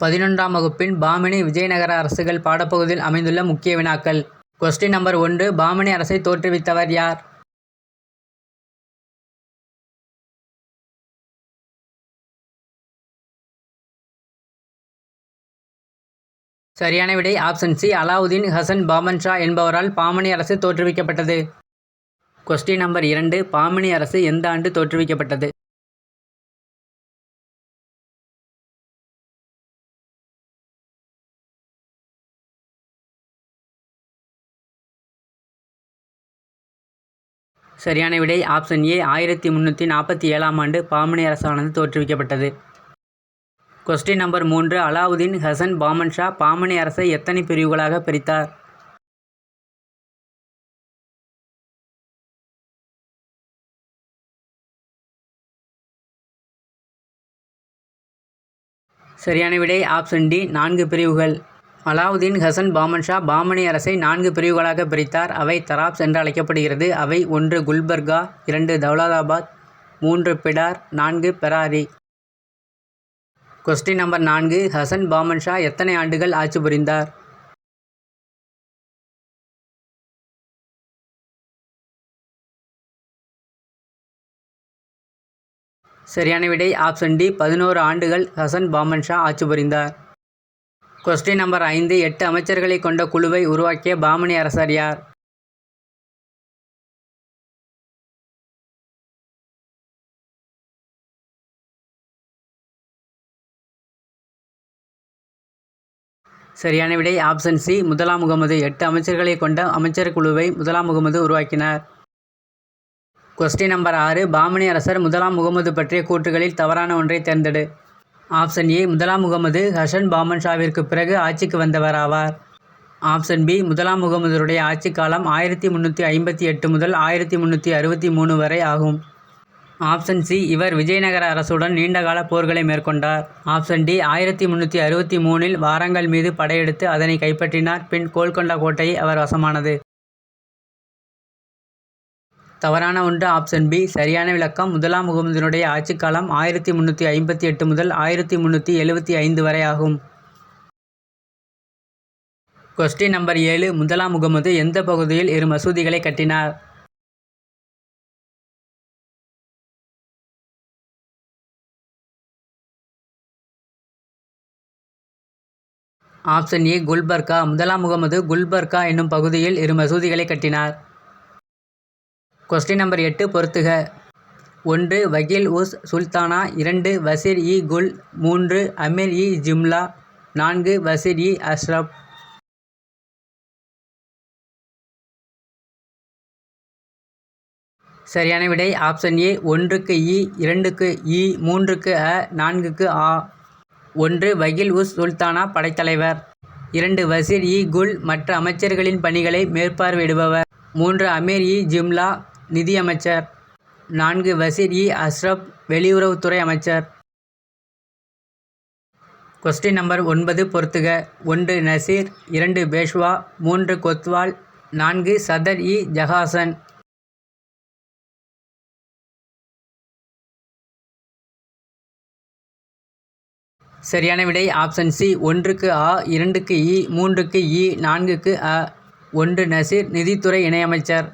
11ஆம் வகுப்பின் பாமினி விஜயநகர அரசுகள் பாடப்பகுதியில் அமைந்துள்ள முக்கிய வினாக்கள். Question number 1. பாமினி அரசை தோற்றுவித்தவர் யார்? சரியான விடை ஆப்ஷன் சி. அலாவுதீன் ஹசன் பாமன்ஷா என்பவரால் பாமினி அரசு தோற்றுவிக்கப்பட்டது. Question number 2. பாமினி அரசு எந்த ஆண்டு தோற்றுவிக்கப்பட்டது? சரியான விடை ஆப்ஷன் ஏ. 1347ஆம் ஆண்டு பாமினி அரசானது தோற்றுவிக்கப்பட்டது. Question number 3. அலாவுதீன் ஹசன் பாமன்ஷா பாமினி அரசை எத்தனை பிரிவுகளாக பிரித்தார்? சரியான விடை ஆப்ஷன் டி. 4 பிரிவுகள். அலாவுதீன் ஹசன் பாமன்ஷா பாமினி அரசை 4 பிரிவுகளாக பிரித்தார். அவை தராப்ஸ் என்று அழைக்கப்படுகிறது. அவை 1 குல்பர்கா, 2 தௌலதாபாத், 3 பிடார், 4 பெராரி. Question number 4. ஹசன் பாமன்ஷா எத்தனை ஆண்டுகள் ஆட்சி புரிந்தார்? சரியான விடை ஆப்ஷன் டி. 11 ஆண்டுகள் ஹசன் பாமன்ஷா ஆட்சி புரிந்தார். Question number 5. 8 அமைச்சர்களை கொண்ட குழுவை உருவாக்கிய பாமினி அரசர் யார்? சரியான விடை ஆப்ஷன் சி. முதலாம் முகமது. 8 அமைச்சர்களை கொண்ட அமைச்சர் குழுவை முதலாம் முகமது உருவாக்கினார். Question number 6. பாமினி அரசர் முதலாம் முகமது பற்றிய கூற்றுகளில் தவறான ஒன்றை தேர்ந்தெடு. Option A. முதலாம் முகமது ஹசன் பாமன்ஷாவிற்கு பிறகு ஆட்சிக்கு வந்தவர் ஆவார். Option B. முதலாம் முகமதுடைய ஆட்சி காலம் 1358 முதல் 1363 வரை ஆகும். Option C. இவர் விஜயநகர அரசுடன் நீண்டகால போர்களை மேற்கொண்டார். Option D. 1363இல் வாரங்கல் மீது படையெடுத்து அதனை கைப்பற்றினார். பின் கோல்கொண்டா கோட்டையை அவர் வசமானது. தவறான ஒன்று ஆப்ஷன் பி. சரியான விளக்கம் முதலாம் முகமதுனுடைய ஆட்சி காலம் 1358 முதல் 1375 வரை ஆகும். Question number 7. முதலாம் முகமது எந்த பகுதியில் 2 மசூதிகளை கட்டினார்? Option A. குல்பர்கா. முதலாம் முகமது குல்பர்கா என்னும் பகுதியில் 2 மசூதிகளை கட்டினார். கொஸ்டின் நம்பர் 8 பொறுத்துக. 1 வக்கீல் உஸ் சுல்தானா, 2 வசீர் இ குல், 3 அமீர் இ ஜிம்லா, 4 வசீர் இ அஷ்ரப். சரியான விடை ஆப்ஷன் ஏ. 1க்கு இ, 2க்கு இ, 3க்கு அ, 4க்கு ஆ. 1 வக்கீல் உஸ் சுல்தானா படைத்தலைவர். 2 வசீர் இ குல் மற்ற அமைச்சர்களின் பணிகளை மேற்பார்வையிடுபவர். 3 அமீர் இ ஜிம்லா நிதியமைச்சர். 4 வசீர் இ அஷ்ரப் வெளியுறவுத்துறை அமைச்சர். கொஸ்டின் நம்பர் 9 பொறுத்துக. 1 நசீர், 2 பேஷ்வா, 3 கொத்வால், 4 சதர் இ ஜஹாசன். சரியான விடை ஆப்ஷன் சி. 1க்கு ஆ, 2க்கு இ, 3க்கு இ, 4க்கு அ. 1 நசீர் நிதித்துறை இணையமைச்சர்.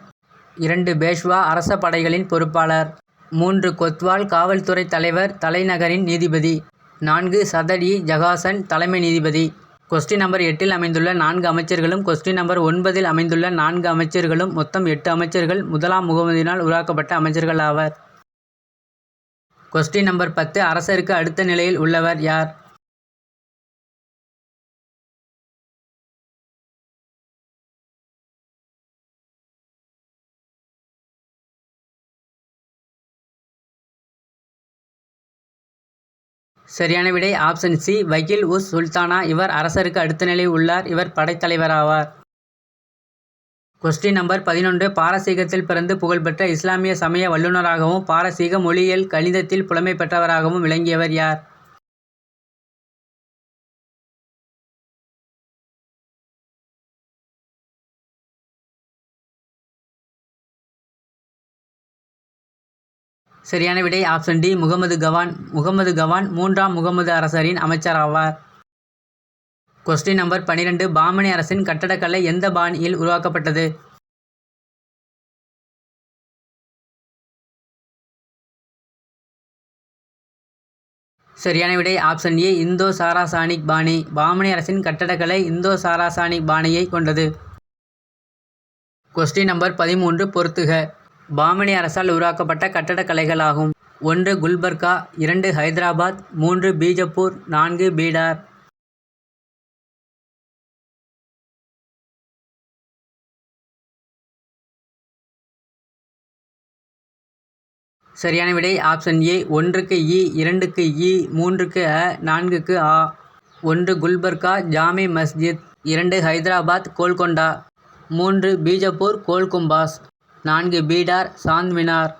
2 பேஷ்வா அரச படைகளின் பொறுப்பாளர். 3 கொத்வால் காவல்துறை தலைவர் தலைநகரின் நீதிபதி. 4 சதர் இ ஜஹாசன் தலைமை நீதிபதி. கொஸ்டின் நம்பர் 8இல் அமைந்துள்ள 4 அமைச்சர்களும் கொஸ்டின் நம்பர் 9இல் அமைந்துள்ள 4 அமைச்சர்களும் மொத்தம் 8 அமைச்சர்கள் முதலாம் முகமதினால் உருவாக்கப்பட்ட அமைச்சர்கள் ஆவர். Question number 10. அரசருக்கு அடுத்த நிலையில் உள்ளவர் யார்? சரியான விடை ஆப்ஷன் சி. வக்கீல் உஸ் சுல்தானா. இவர் அரசருக்கு அடுத்த நிலையில் உள்ளார். இவர் படைத்தலைவர் ஆவார். Question number 11. பாரசீகத்தில் பிறந்து புகழ்பெற்ற இஸ்லாமிய சமய வல்லுநராகவும் பாரசீக மொழியியல் கணிதத்தில் புலமை பெற்றவராகவும் விளங்கியவர் யார்? சரியான விடை ஆப்ஷன் டி. முகமது கவான். முகமது கவான் 3ஆம் முகமது அரசரின் அமைச்சர் ஆவார். கொஸ்டின் நம்பர் 12 பாமனி அரசின் கட்டடக்கலை எந்த பாணியில் உருவாக்கப்பட்டது? சரியான விடை ஆப்ஷன் ஏ இந்தோ சாராசானிக் பாணி. பாமனி அரசின் கட்டடக்கலை இந்தோ சாராசானிக் பாணியை கொண்டது. கொஸ்டின் நம்பர் 13 பொறுத்துக. பாமனி அரசால் உருவாக்கப்பட்ட கட்டடக்கலைகளாகும். 1 குல்பர்கா, 2 ஹைதராபாத், 3 பீஜப்பூர், 4 பீடார். சரியான விடை ஆப்ஷன் ஏ 1க்கு இ, 2க்கு இ, 3க்கு அ, 4க்கு ஆ. 1 குல்பர்கா ஜாமி மஸ்ஜித், 2 ஹைதராபாத் கோல்கொண்டா, 3 பீஜப்பூர் கோல்கும்பாஸ், 4 பீடார் சாந்த் மினார்.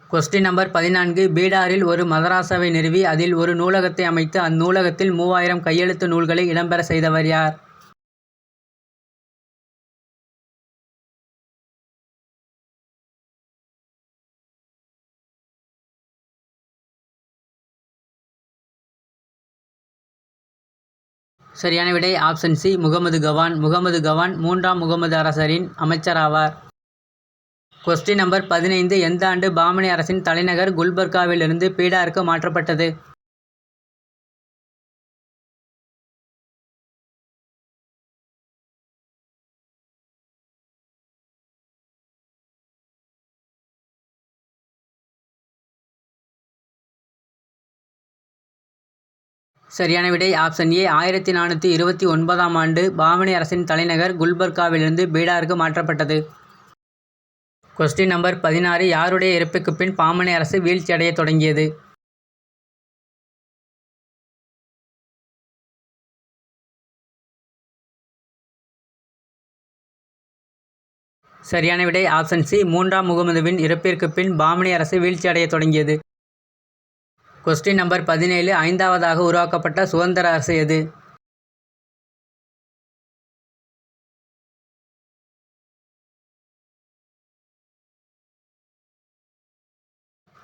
கொஸ்டின் நம்பர் 14 பீடாரில் ஒரு மதராசாவை நிறுவி அதில் ஒரு நூலகத்தை அமைத்து அந்நூலகத்தில் 3000 கையெழுத்து நூல்களை இடம்பெற செய்தவர் யார்? சரியான விடை ஆப்ஷன் சி முகமது கவான். முகமது கவான் 3ஆம் முகமது அரசரின் அமைச்சராவார். கொஸ்டின் நம்பர் 15 எந்த ஆண்டு பாமனி அரசின் தலைநகர் குல்பர்காவிலிருந்து பீடாருக்கு மாற்றப்பட்டது? சரியான விடை ஆப்ஷன் ஏ 1429ஆம் ஆண்டு பாமனி அரசின் தலைநகர் குல்பர்காவிலிருந்து பீடாருக்கு மாற்றப்பட்டது. கொஸ்டின் நம்பர் 16 யாருடைய இறப்புக்கு பின் பாமனி அரசு வீழ்ச்சியடைய தொடங்கியது? சரியான விடை ஆப்ஷன் சி 3ஆம் முகமதுவின் இறப்பிற்கு பின் பாமனி அரசு வீழ்ச்சியடைய தொடங்கியது. கொஸ்டின் நம்பர் 17 ஐந்தாவதாக உருவாக்கப்பட்ட சுதந்திர அரசு எது?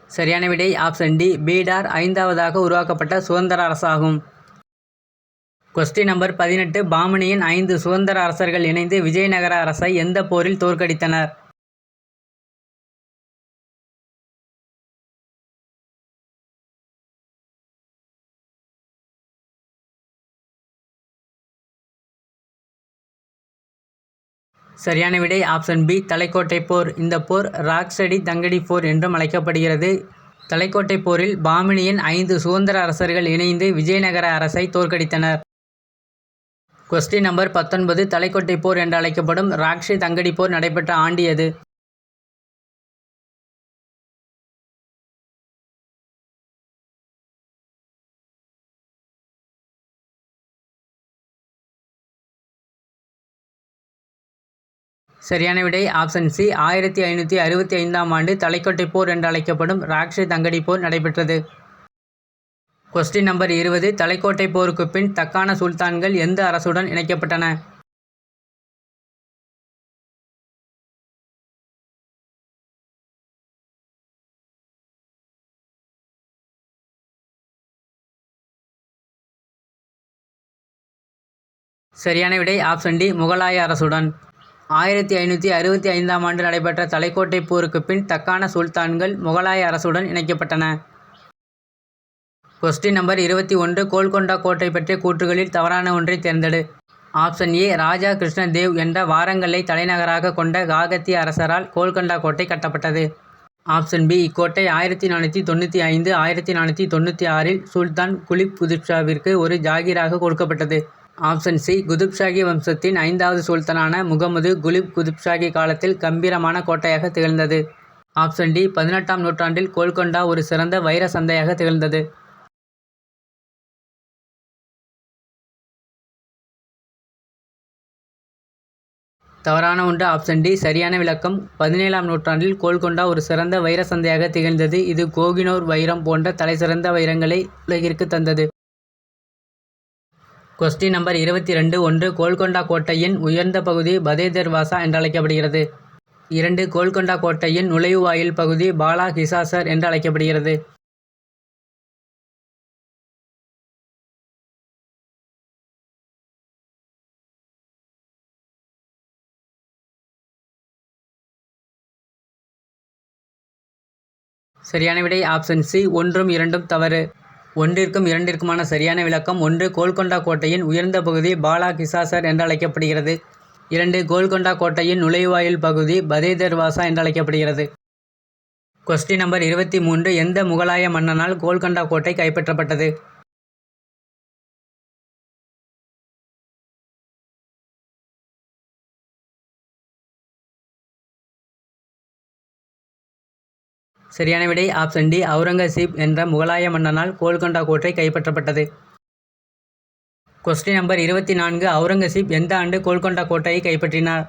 சரியான விடை ஆப்ஷன் டி பீடார் ஐந்தாவதாக உருவாக்கப்பட்ட சுதந்திர அரசாகும். கொஸ்டின் நம்பர் 18 பாமனியின் 5 சுதந்திர அரசர்கள் இணைந்து விஜயநகர அரசை எந்த போரில் தோற்கடித்தனர்? சரியான விடை ஆப்ஷன் பி தலைக்கோட்டை போர். இந்த போர் ராக்சடி தங்கடி போர் என்றும் அழைக்கப்படுகிறது. தலைக்கோட்டை போரில் பாமினியின் 5 சுதந்திர அரசர்கள் இணைந்து விஜயநகர அரசை தோற்கடித்தனர். கொஸ்டின் நம்பர் 19 தலைக்கோட்டை போர் என்று அழைக்கப்படும் ராக்ஷி தங்கடி போர் நடைபெற்ற ஆண்டு எது? சரியான விடை ஆப்ஷன் சி 1565ஆம் ஆண்டு தலைக்கோட்டை போர் என்று அழைக்கப்படும் ராக்ஷி தங்கடி போர் நடைபெற்றது. கொஸ்டின் நம்பர் 20 தலைக்கோட்டை போருக்கு பின் தக்கான சுல்தான்கள் எந்த அரசுடன் இணைக்கப்பட்டன? சரியான விடை ஆப்ஷன் டி முகலாய அரசுடன். 1565ஆம் ஆண்டு நடைபெற்ற தலைக்கோட்டை போருக்கு பின் தக்கான சுல்தான்கள் முகலாய அரசுடன் இணைக்கப்பட்டன. கொஸ்டின் நம்பர் 21 கோல்கொண்டா கோட்டை பற்றிய கூற்றுகளில் தவறான ஒன்றை தேர்ந்தெடு. ஆப்ஷன் ஏ ராஜா கிருஷ்ணதேவ் என்ற வாரங்கல்லை தலைநகராக கொண்ட காகத்திய அரசரால் கோல்கொண்டா கோட்டை கட்டப்பட்டது. ஆப்ஷன் பி இக்கோட்டை 1495 1496இல் சுல்தான் குலிப் குதுப்ஷாவிற்கு ஒரு ஜாகீராக கொடுக்கப்பட்டது. ஆப்ஷன் சி குதுப்ஷாகி வம்சத்தின் 5வது சுல்தானான முகமது குலிப் குதுப்ஷாகி காலத்தில் கம்பீரமான கோட்டையாக திகழ்ந்தது. ஆப்ஷன் டி 18ஆம் நூற்றாண்டில் கோல்கொண்டா ஒரு சிறந்த வைர சந்தையாக திகழ்ந்தது. தவறான ஒன்று ஆப்ஷன் டி சரியான விளக்கம் 17ஆம் நூற்றாண்டில் கோல்கொண்டா ஒரு சிறந்த வைர சந்தையாக திகழ்ந்தது. இது கோகினூர் வைரம் போன்ற தலைசிறந்த வைரங்களை உலகிற்கு தந்தது. கொஸ்டின் நம்பர் 22 1 கோல்கொண்டா கோட்டையின் உயர்ந்த பகுதி பதே தர்வாசா என்று அழைக்கப்படுகிறது. 2 கோல்கொண்டா கோட்டையின் நுழைவாயில் பகுதி பாலா ஹிசாசர் என்று அழைக்கப்படுகிறது. சரியான விடை ஆப்ஷன் சி, 1ம் 2ம் தவறு. 1ற்கும் 2ற்குமான சரியான விளக்கம்: 1. கோல்கொண்டா கோட்டையின் உயர்ந்த பகுதி பாலா கிசாசர் என்று அழைக்கப்படுகிறது. 2. கோல்கொண்டா கோட்டையின் நுழைவாயில் பகுதி பதே தர்வாசா என்று அழைக்கப்படுகிறது. Question number 23. எந்த முகலாய மன்னனால் கோல்கொண்டா கோட்டை கைப்பற்றப்பட்டது? சரியான விடை ஆப்ஷன் டி, அவுரங்கசீப் என்ற முகலாய மன்னனால் கோல்கொண்டா கோட்டை கைப்பற்றப்பட்டது. Question number 24. அவுரங்கசீப் எந்த ஆண்டு கோல்கொண்டா கோட்டையை கைப்பற்றினார்?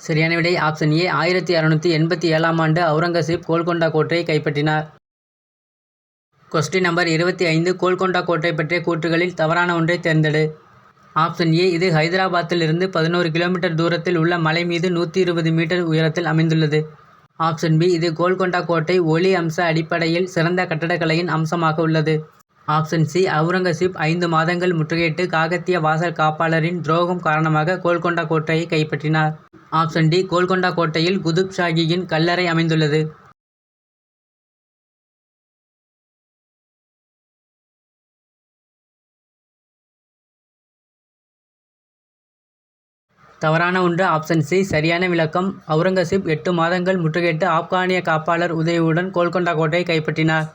சரியான விடை ஆப்ஷன் ஏ, 1687ஆம் ஆண்டு அவுரங்கசீப் கோல்கொண்டா கோட்டையை கைப்பற்றினார். Question number 25. கோல்கொண்டா கோட்டை பற்றிய கூற்றுகளில் தவறான ஒன்றை தேர்ந்தெடு. ஆப்ஷன் ஏ, இது ஹைதராபாத்திலிருந்து 11 கிலோமீட்டர் தூரத்தில் உள்ள மலை மீது 120 மீட்டர் உயரத்தில் அமைந்துள்ளது. ஆப்ஷன் பி, இது கோல்கொண்டா கோட்டை ஒளி அம்ச அடிப்படையில் சிறந்த கட்டடக்கலையின் அம்சமாக உள்ளது. ஆப்ஷன் சி, அவுரங்கசீப் 5 மாதங்கள் முற்றுகையிட்டு காகத்திய வாசல் காப்பாளரின் துரோகம் காரணமாக கோல்கொண்டா கோட்டையை கைப்பற்றினார். ஆப்ஷன் டி, கோல்கொண்டா கோட்டையில் குதுப் ஷாகியின் கல்லறை அமைந்துள்ளது. தவறான ஒன்று ஆப்ஷன் சி. சரியான விளக்கம்: அவுரங்கசீப் 8 மாதங்கள் முற்றுகையிட்டு ஆப்கானிய காப்பாளர் உதவியுடன் கோல்கொண்டா கோட்டையை கைப்பற்றினார்.